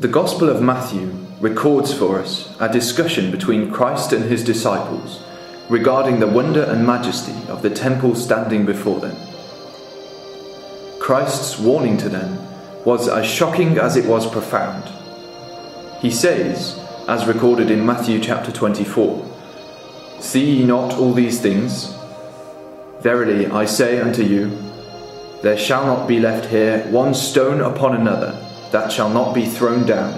The Gospel of Matthew records for us a discussion between Christ and his disciples regarding the wonder and majesty of the temple standing before them. Christ's warning to them was as shocking as it was profound. He says, as recorded in Matthew chapter 24, "See ye not all these things? Verily I say unto you, there shall not be left here one stone upon another that shall not be thrown down."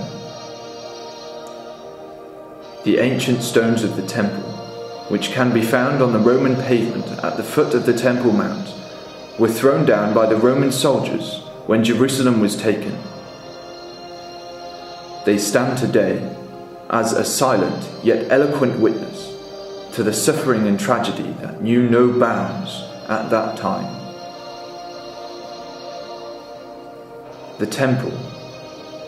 The ancient stones of the temple, which can be found on the Roman pavement at the foot of the Temple Mount, were thrown down by the Roman soldiers when Jerusalem was taken. They stand today as a silent yet eloquent witness to the suffering and tragedy that knew no bounds at that time. The temple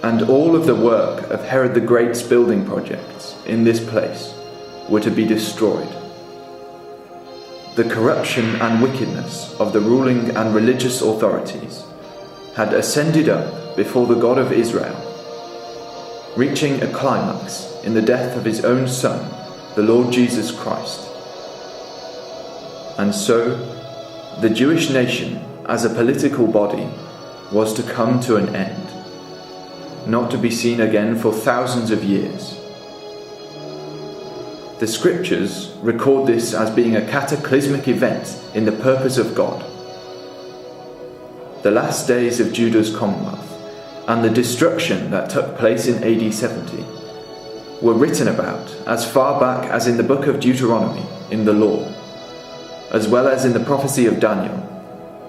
and all of the work of Herod the Great's building projects in this place were to be destroyed. The corruption and wickedness of the ruling and religious authorities had ascended up before the God of Israel, reaching a climax in the death of his own Son, the Lord Jesus Christ. And so, the Jewish nation as a political body was to come to an end, not to be seen again for thousands of years. The scriptures record this as being a cataclysmic event in the purpose of God. The last days of Judah's commonwealth and the destruction that took place in AD 70 were written about as far back as in the book of Deuteronomy in the law, as well as in the prophecy of Daniel,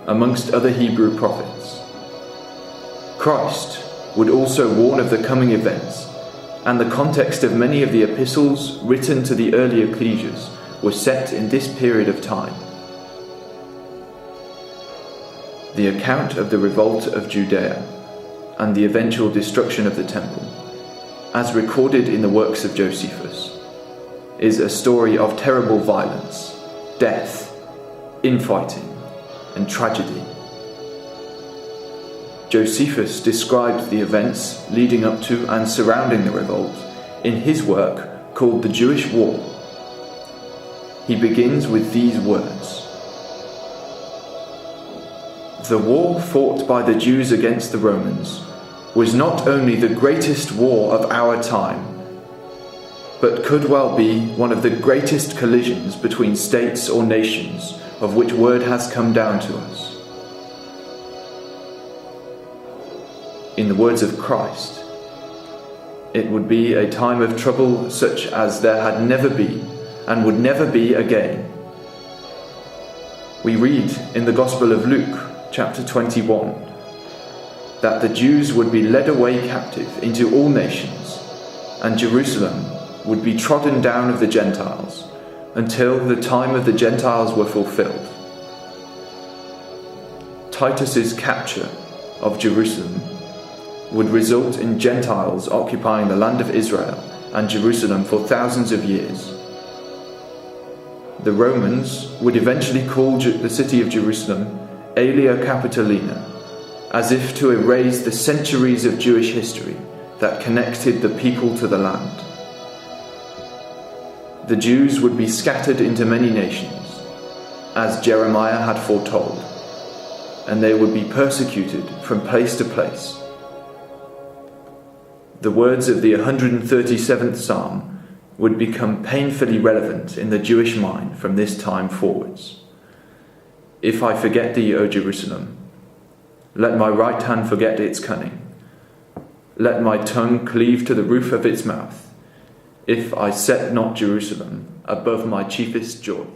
amongst other Hebrew prophets. Christ would also warn of the coming events, and the context of many of the epistles written to the early ecclesias was set in this period of time. The account of the revolt of Judea and the eventual destruction of the temple, as recorded in the works of Josephus, is a story of terrible violence, death, infighting, and tragedy. Josephus described the events leading up to and surrounding the revolt in his work called The Jewish War. He begins with these words: "The war fought by the Jews against the Romans was not only the greatest war of our time, but could well be one of the greatest collisions between states or nations of which word has come down to us." In the words of Christ, it would be a time of trouble such as there had never been and would never be again. We read in the Gospel of Luke, chapter 21, that the Jews would be led away captive into all nations, and Jerusalem would be trodden down of the Gentiles until the time of the Gentiles were fulfilled. Titus's capture of Jerusalem would result in Gentiles occupying the land of Israel and Jerusalem for thousands of years. The Romans would eventually call the city of Jerusalem Aelia Capitolina, as if to erase the centuries of Jewish history that connected the people to the land. The Jews would be scattered into many nations, as Jeremiah had foretold, and they would be persecuted from place to place. The words of the 137th Psalm would become painfully relevant in the Jewish mind from this time forwards. "If I forget thee, O Jerusalem, let my right hand forget its cunning. Let my tongue cleave to the roof of its mouth, if I set not Jerusalem above my chiefest joy."